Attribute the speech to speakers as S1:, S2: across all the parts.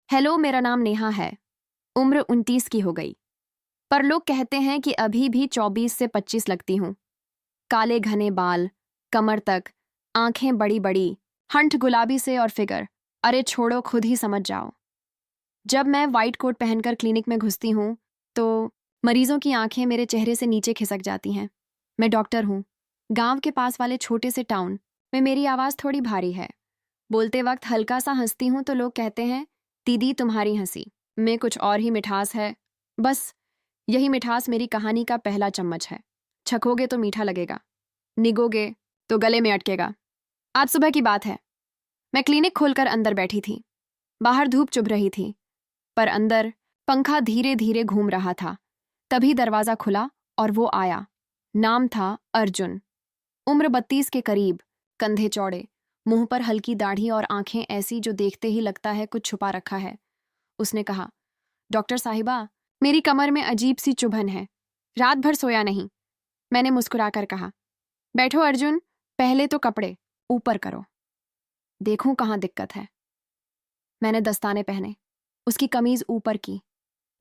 S1: Hello, मेरा नाम नेहा है। उम्र 29 की हो गई, पर लोग कहते हैं कि अभी भी 24 से 25 लगती हूँ। काले घने बाल, कमर तक, आंखें बड़ी बड़ी, हंठ गुलाबी से और फिगर, अरे छोड़ो, खुद ही समझ जाओ। जब मैं वाइट कोट पहनकर क्लिनिक में घुसती हूँ तो मरीजों की आंखें मेरे चेहरे से नीचे खिसक जाती हैं। मैं डॉक्टर हूँ, गांव के पास वाले छोटे से टाउन में। मेरी आवाज़ थोड़ी भारी है। बोलते वक्त हल्का सा हंसती हूँ तो लोग कहते हैं, दीदी तुम्हारी हंसी में कुछ और ही मिठास है। बस यही मिठास मेरी कहानी का पहला चम्मच है। छकोगे तो मीठा लगेगा, निगोगे तो गले में अटकेगा। आज सुबह की बात है। मैं क्लिनिक खोलकर अंदर बैठी थी। बाहर धूप चुभ रही थी, पर अंदर पंखा धीरे धीरे घूम रहा था। तभी दरवाजा खुला और वो आया। नाम था अर्जुन। उम्र 32 के करीब, कंधे चौड़े, मुंह पर हल्की दाढ़ी और आंखें ऐसी जो देखते ही लगता है कुछ छुपा रखा है। उसने कहा, डॉक्टर साहिबा, मेरी कमर में अजीब सी चुभन है, रात भर सोया नहीं। मैंने मुस्कुराकर कहा, बैठो अर्जुन, पहले तो कपड़े ऊपर करो, देखूं कहाँ दिक्कत है। मैंने दस्ताने पहने, उसकी कमीज ऊपर की।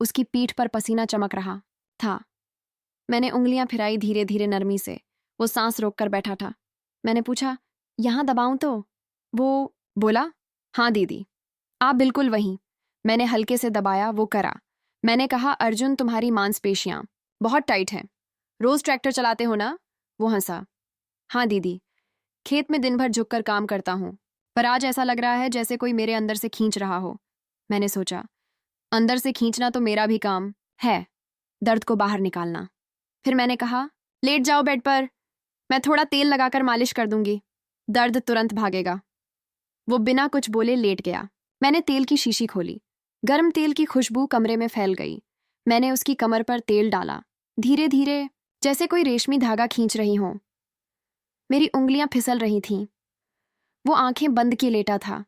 S1: उसकी पीठ पर पसीना चमक रहा था। मैंने उंगलियां फिराई धीरे धीरे नरमी से। वो सांस रोककर बैठा था। मैंने पूछा, यहां दबाऊं तो? वो बोला, हाँ दीदी, आप बिल्कुल वहीं। मैंने हल्के से दबाया, वो करा। मैंने कहा, अर्जुन तुम्हारी मांसपेशियां बहुत टाइट हैं। रोज ट्रैक्टर चलाते हो ना? वो हंसा, हाँ दीदी, खेत में दिन भर झुककर काम करता हूं, पर आज ऐसा लग रहा है जैसे कोई मेरे अंदर से खींच रहा हो। मैंने सोचा, अंदर से खींचना तो मेरा भी काम है, दर्द को बाहर निकालना। फिर मैंने कहा, लेट जाओ बेड पर, मैं थोड़ा तेल लगाकर मालिश कर दूंगी, दर्द तुरंत भागेगा। वो बिना कुछ बोले लेट गया। मैंने तेल की शीशी खोली। गर्म तेल की खुशबू कमरे में फैल गई। मैंने उसकी कमर पर तेल डाला, धीरे धीरे, जैसे कोई रेशमी धागा खींच रही हो। मेरी उंगलियां फिसल रही थीं। वो आंखें बंद किए लेटा था।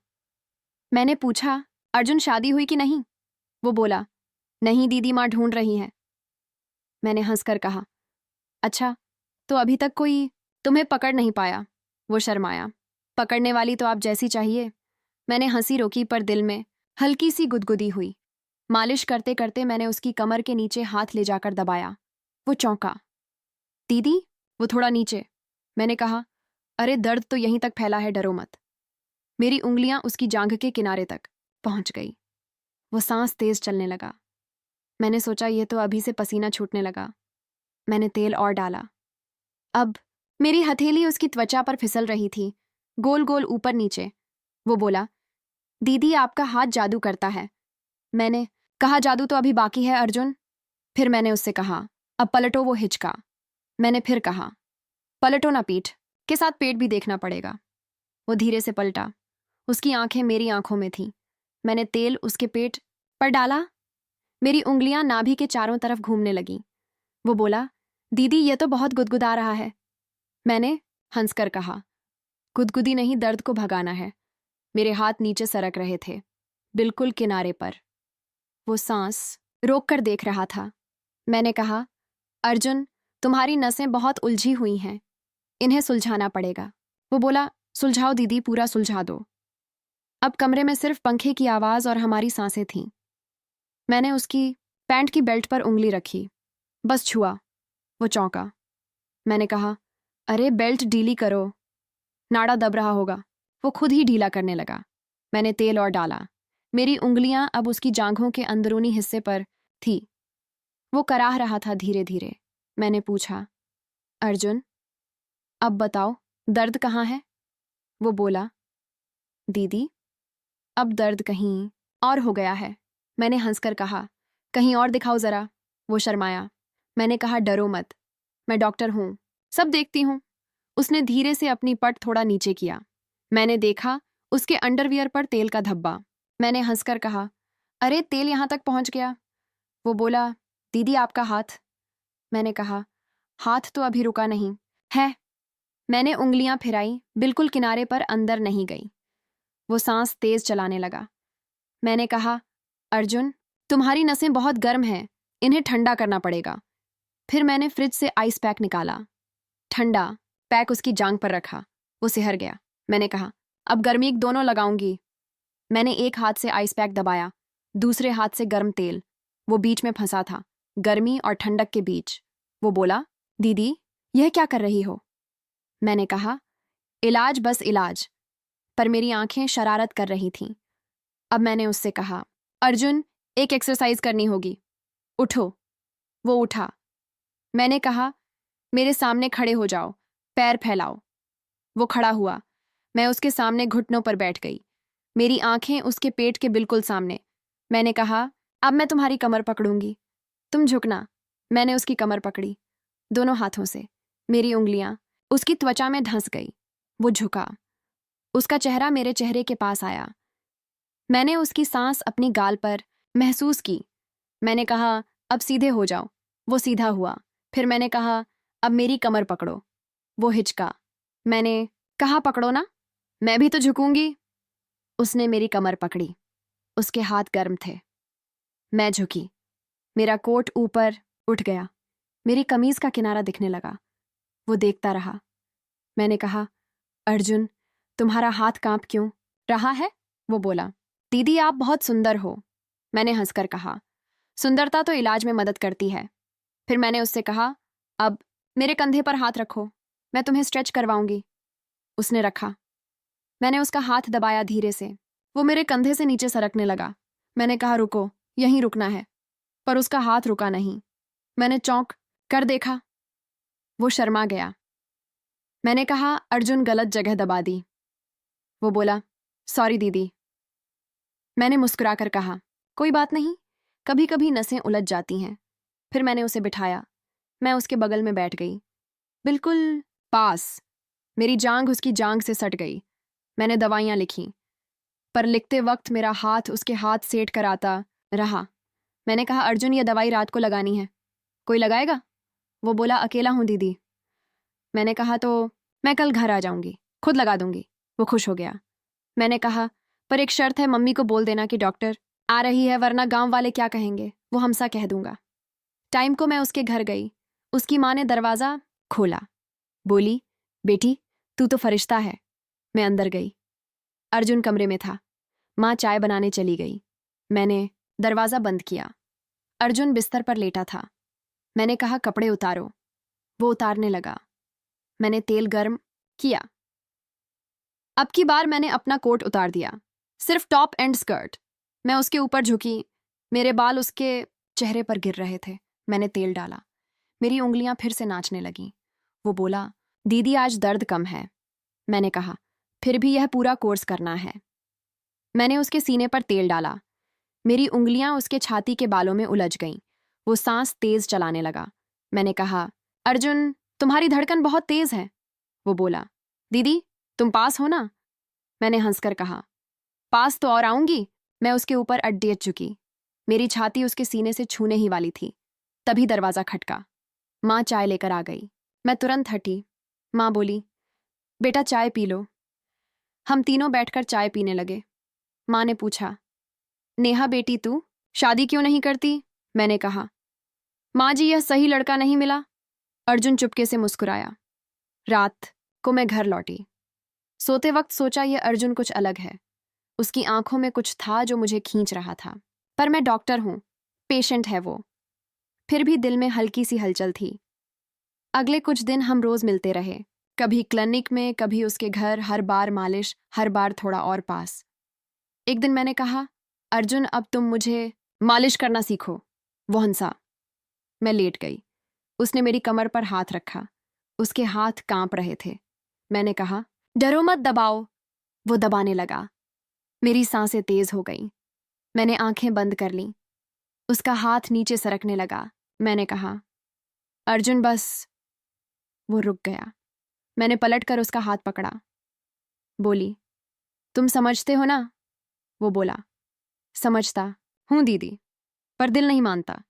S1: मैंने पूछा, अर्जुन शादी हुई कि नहीं? वो बोला, नहीं दीदी, माँ ढूंढ रही है। मैंने हंसकर कहा, अच्छा, तो अभी तक कोई तुम्हें पकड़ नहीं पाया? वो शर्माया, पकड़ने वाली तो आप जैसी चाहिए। मैंने हंसी रोकी, पर दिल में हल्की सी गुदगुदी हुई। मालिश करते करते मैंने उसकी कमर के नीचे हाथ ले जाकर दबाया। वो चौंका, दीदी? वो थोड़ा नीचे। मैंने कहा, अरे दर्द तो यहीं तक फैला है, डरो मत। मेरी उंगलियां उसकी जांघ के किनारे तक पहुंच गई। वो सांस तेज चलने लगा। मैंने सोचा, ये तो अभी से पसीना छूटने लगा। मैंने तेल और डाला। अब मेरी हथेली उसकी त्वचा पर फिसल रही थी, गोल गोल ऊपर नीचे। वो बोला, दीदी आपका हाथ जादू करता है। मैंने कहा, जादू तो अभी बाकी है अर्जुन। फिर मैंने उससे कहा, अब पलटो। वो हिचका। मैंने फिर कहा, पलटो ना, पीठ के साथ पेट भी देखना पड़ेगा। वो धीरे से पलटा। उसकी आंखें मेरी आंखों में थीं। मैंने तेल उसके पेट पर डाला। मेरी उंगलियां नाभि के चारों तरफ घूमने लगीं। वो बोला, दीदी ये तो बहुत गुदगुदा रहा है। मैंने हंसकर कहा, गुदगुदी नहीं, दर्द को भगाना है। मेरे हाथ नीचे सरक रहे थे, बिल्कुल किनारे पर। वो सांस रोक कर देख रहा था। मैंने कहा, अर्जुन, तुम्हारी नसें बहुत उलझी हुई हैं, इन्हें सुलझाना पड़ेगा। वो बोला, सुलझाओ दीदी, पूरा सुलझा दो। अब कमरे में सिर्फ पंखे की आवाज और हमारी सांसें थीं। मैंने उसकी पैंट की बेल्ट पर उंगली रखी, बस छुआ। वो चौंका। मैंने कहा, अरे बेल्ट ढीली करो, नाड़ा दब रहा होगा। वो खुद ही ढीला करने लगा। मैंने तेल और डाला। मेरी उंगलियां अब उसकी जांघों के अंदरूनी हिस्से पर थी। वो कराह रहा था धीरे धीरे। मैंने पूछा, अर्जुन, अब बताओ, दर्द कहाँ है? वो बोला, दीदी, अब दर्द कहीं और हो गया है। मैंने हंसकर कहा, कहीं और दिखाओ जरा। वो शर्माया। मैंने कहा, डरो मत, मैं डॉक्टर हूं, सब देखती हूं। उसने धीरे से अपनी पट थोड़ा नीचे किया। मैंने देखा उसके अंडरवियर पर तेल का धब्बा। मैंने हंसकर कहा, अरे तेल यहां तक पहुंच गया। वो बोला, दीदी आपका हाथ। मैंने कहा, हाथ तो अभी रुका नहीं है। मैंने उंगलियां फिराई, बिल्कुल किनारे पर, अंदर नहीं गई। वो सांस तेज चलाने लगा। मैंने कहा, अर्जुन, तुम्हारी नसें बहुत गर्म हैं, इन्हें ठंडा करना पड़ेगा। फिर मैंने फ्रिज से आइस पैक निकाला। ठंडा पैक उसकी जांघ पर रखा। वो सिहर गया। मैंने कहा, अब गर्मी दोनों लगाऊंगी। मैंने एक हाथ से आइस पैक दबाया, दूसरे हाथ से गर्म तेल, वो बीच में फंसा था, गर्मी और ठंडक के बीच। वो बोला, दीदी यह क्या कर रही हो? मैंने कहा, इलाज बस इलाज। पर मेरी आंखें शरारत कर रही थीं। अब मैंने उससे कहा, अर्जुन एक एक्सरसाइज करनी होगी, उठो। वो उठा। मैंने कहा, मेरे सामने खड़े हो जाओ, पैर फैलाओ। वो खड़ा हुआ। मैं उसके सामने घुटनों पर बैठ गई, मेरी आंखें उसके पेट के बिल्कुल सामने। मैंने कहा, अब मैं तुम्हारी कमर पकड़ूंगी, तुम झुकना। मैंने उसकी कमर पकड़ी दोनों हाथों से। मेरी उंगलियां उसकी त्वचा में धंस गई। वो झुका। उसका चेहरा मेरे चेहरे के पास आया। मैंने उसकी सांस अपनी गाल पर महसूस की। मैंने कहा, अब सीधे हो जाओ। वो सीधा हुआ। फिर मैंने कहा, अब मेरी कमर पकड़ो। वो हिचका। मैंने कहा, पकड़ो ना, मैं भी तो झुकूंगी। उसने मेरी कमर पकड़ी। उसके हाथ गर्म थे। मैं झुकी। मेरा कोट ऊपर उठ गया, मेरी कमीज का किनारा दिखने लगा। वो देखता रहा। मैंने कहा, अर्जुन तुम्हारा हाथ कांप क्यों रहा है? वो बोला, दीदी आप बहुत सुंदर हो। मैंने हंसकर कहा, सुंदरता तो इलाज में मदद करती है। फिर मैंने उससे कहा, अब मेरे कंधे पर हाथ रखो, मैं तुम्हें स्ट्रेच करवाऊंगी। उसने रखा। मैंने उसका हाथ दबाया धीरे से। वो मेरे कंधे से नीचे सरकने लगा। मैंने कहा, रुको, यहीं रुकना है। पर उसका हाथ रुका नहीं। मैंने चौंक कर देखा। वो शर्मा गया। मैंने कहा, अर्जुन गलत जगह दबा दी। वो बोला, सॉरी दीदी। मैंने मुस्कुराकर कहा, कोई बात नहीं, कभी कभी नसें उलझ जाती हैं। फिर मैंने उसे बिठाया। मैं उसके बगल में बैठ गई, बिल्कुल पास। मेरी जांघ उसकी जांघ से सट गई। मैंने दवाइयां लिखीं, पर लिखते वक्त मेरा हाथ उसके हाथ सेट कर आता रहा। मैंने कहा, अर्जुन ये दवाई रात को लगानी है, कोई लगाएगा? वो बोला, अकेला हूं दीदी। मैंने कहा, तो मैं कल घर आ जाऊंगी, खुद लगा दूंगी। वो खुश हो गया। मैंने कहा, पर एक शर्त है, मम्मी को बोल देना कि डॉक्टर आ रही है, वरना गांव वाले क्या कहेंगे। वो हमसा कह दूंगा। टाइम को मैं उसके घर गई। उसकी माँ ने दरवाज़ा खोला, बोली, बेटी तू तो फरिश्ता है। मैं अंदर गई। अर्जुन कमरे में था। माँ चाय बनाने चली गई। मैंने दरवाज़ा बंद किया। अर्जुन बिस्तर पर लेटा था। मैंने कहा, कपड़े उतारो। वो उतारने लगा। मैंने तेल गर्म किया। अब की बार मैंने अपना कोट उतार दिया, सिर्फ टॉप एंड स्कर्ट। मैं उसके ऊपर झुकी। मेरे बाल उसके चेहरे पर गिर रहे थे। मैंने तेल डाला। मेरी उंगलियां फिर से नाचने लगीं। वो बोला, दीदी आज दर्द कम है। मैंने कहा, फिर भी यह पूरा कोर्स करना है। मैंने उसके सीने पर तेल डाला। मेरी उंगलियां उसके छाती के बालों में उलझ गईं। वो सांस तेज चलाने लगा। मैंने कहा, अर्जुन तुम्हारी धड़कन बहुत तेज है। वो बोला, दीदी तुम पास हो ना? मैंने हंसकर कहा, पास तो और आऊंगी। मैं उसके ऊपर अड्डे चुकी। मेरी छाती उसके सीने से छूने ही वाली थी। तभी दरवाजा खटका। माँ चाय लेकर आ गई। मैं तुरंत हटी। माँ बोली, बेटा चाय पी लो। हम तीनों बैठकर चाय पीने लगे। माँ ने पूछा, नेहा बेटी तू शादी क्यों नहीं करती? मैंने कहा, माँ जी यह सही लड़का नहीं मिला। अर्जुन चुपके से मुस्कुराया। रात को मैं घर लौटी। सोते वक्त सोचा यह अर्जुन कुछ अलग है। उसकी आंखों में कुछ था जो मुझे खींच रहा था। पर मैं डॉक्टर हूं, पेशेंट है वो। फिर भी दिल में हल्की सी हलचल थी। अगले कुछ दिन हम रोज मिलते रहे, कभी क्लिनिक में, कभी उसके घर, हर बार मालिश, हर बार थोड़ा और पास। एक दिन मैंने कहा, अर्जुन अब तुम मुझे मालिश करना सीखो। वो हंसा। मैं लेट गई। उसने मेरी कमर पर हाथ रखा। उसके हाथ कांप रहे थे। मैंने कहा, डरो मत, दबाओ। वो दबाने लगा। मेरी सांसें तेज हो गईं। मैंने आंखें बंद कर लीं। उसका हाथ नीचे सरकने लगा। मैंने कहा, अर्जुन बस। वो रुक गया। मैंने पलटकर उसका हाथ पकड़ा। बोली, तुम समझते हो ना? वो बोला, समझता हूं दीदी, पर दिल नहीं मानता।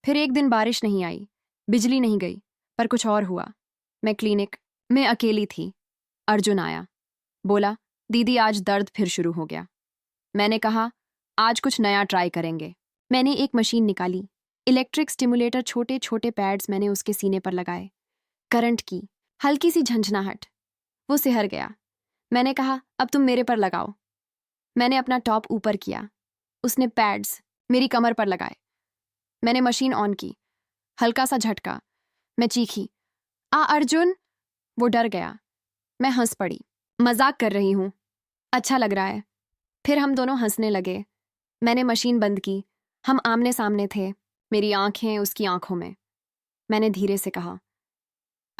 S1: फिर एक दिन बारिश नहीं आई, बिजली नहीं गई, पर कुछ और हुआ। मैं क्लिनिक में अकेली थी। अर्जुन आया। बोला, दीदी आज दर्द फिर शुरू हो गया। मैंने कहा, आज कुछ नया ट्राई करेंगे। मैंने एक मशीन निकाली, इलेक्ट्रिक स्टिमुलेटर, छोटे छोटे पैड्स मैंने उसके सीने पर लगाए। करंट की हल्की सी झंझनाहट। वो सिहर गया। मैंने कहा, अब तुम मेरे पर लगाओ। मैंने अपना टॉप ऊपर किया। उसने पैड्स मेरी कमर पर लगाए। मैंने मशीन ऑन की। हल्का सा झटका। मैं चीखी, आ अर्जुन। वो डर गया। मैं हंस पड़ी। मजाक कर रही हूं, अच्छा लग रहा है। फिर हम दोनों हंसने लगे। मैंने मशीन बंद की। हम आमने सामने थे, मेरी आंखें उसकी आंखों में। मैंने धीरे से कहा,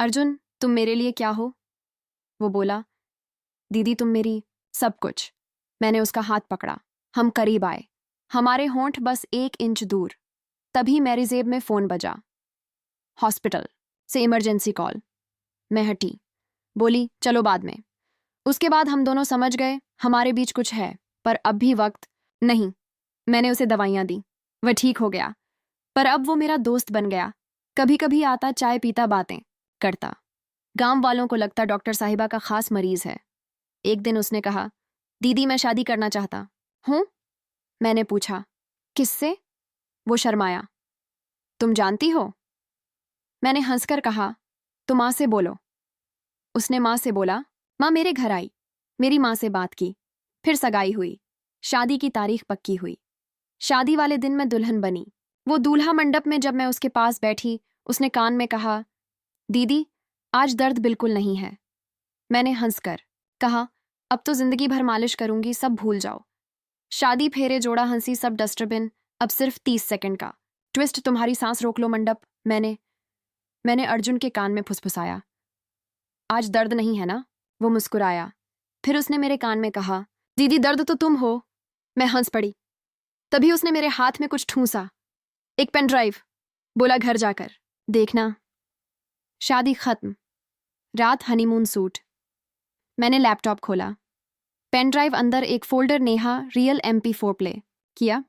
S1: अर्जुन तुम मेरे लिए क्या हो? वो बोला, दीदी तुम मेरी सब कुछ। मैंने उसका हाथ पकड़ा। हम करीब आए, हमारे होंठ बस 1 इंच दूर। तभी मेरी जेब में फोन बजा। हॉस्पिटल से इमरजेंसी कॉल। मैं हटी, बोली चलो बाद में। उसके बाद हम दोनों समझ गए हमारे बीच कुछ है, पर अब भी वक्त नहीं। मैंने उसे दवाइयां दी, वह ठीक हो गया। पर अब वो मेरा दोस्त बन गया। कभी कभी आता, चाय पीता, बातें करता। गांव वालों को लगता डॉक्टर साहिबा का खास मरीज है। एक दिन उसने कहा, दीदी मैं शादी करना चाहता हूं। मैंने पूछा, किससे? वो शर्माया। तुम जानती हो? मैंने हंसकर कहा, तो माँ से बोलो। उसने माँ से बोला। माँ मेरे घर आई, मेरी माँ से बात की, फिर सगाई हुई, शादी की तारीख पक्की हुई। शादी वाले दिन मैं दुल्हन बनी। वो दूल्हा मंडप में जब मैं उसके पास बैठी, उसने कान में कहा, दीदी आज दर्द बिल्कुल नहीं है। मैंने हंसकर कहा, अब तो जिंदगी भर मालिश करूंगी, सब भूल जाओ। शादी, फेरे, जोड़ा, हंसी, सब डस्टबिन। अब सिर्फ 30 सेकंड का ट्विस्ट, तुम्हारी सांस रोक लो मंडप। मैंने अर्जुन के कान में फुसफुसाया, आज दर्द नहीं है ना? वो मुस्कुराया। फिर उसने मेरे कान में कहा, दीदी दर्द तो तुम हो। मैं हंस पड़ी। तभी उसने मेरे हाथ में कुछ ठूंसा, एक पेन ड्राइव। बोला घर जाकर देखना। शादी खत्म, रात हनीमून सूट। मैंने लैपटॉप खोला, पेन ड्राइव अंदर, एक folder, Neha real MP4 play किया।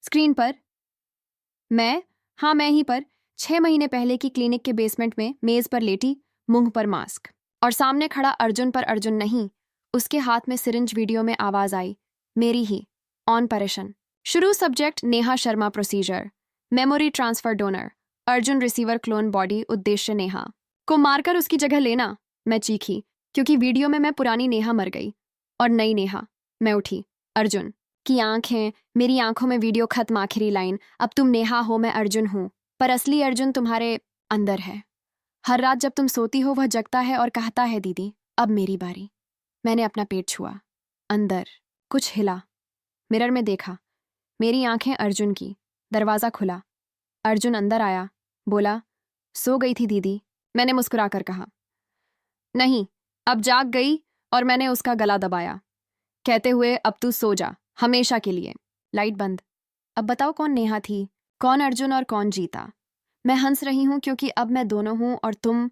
S1: स्क्रीन पर मैं ही पर 6 महीने पहले की क्लिनिक के बेसमेंट में मेज पर लेटी, मुंह पर मास्क, और सामने खड़ा अर्जुन, पर अर्जुन नहीं, उसके हाथ में सिरिंज। वीडियो में आवाज आई, मेरी ही। ऑन परेशन शुरू। Subject Neha Sharma. Procedure memory transfer donor Arjun. Receiver clone body. उद्देश्य नेहा को मारकर उसकी जगह लेना। मैं चीखी, क्योंकि वीडियो में मैं पुरानी नेहा मर गई और नई नेहा। मैं उठी। अर्जुन की आंखें मेरी आंखों में। वीडियो खत्म। आखिरी लाइन, अब तुम नेहा हो, मैं अर्जुन हूं, पर असली अर्जुन तुम्हारे अंदर है। हर रात जब तुम सोती हो वह जगता है और कहता है, दीदी अब मेरी बारी। मैंने अपना पेट छुआ, अंदर कुछ हिला। मिरर में देखा, मेरी आंखें अर्जुन की। दरवाजा खुला, अर्जुन अंदर आया, बोला, सो गई थी दीदी? मैंने मुस्कुराकर कहा, नहीं, अब जाग गई। और मैंने उसका गला दबाया, कहते हुए, अब तू सो जा, हमेशा के लिए। लाइट बंद। अब बताओ कौन नेहा थी, कौन अर्जुन और कौन जीता? मैं हंस रही हूं क्योंकि अब मैं दोनों हूं और तुम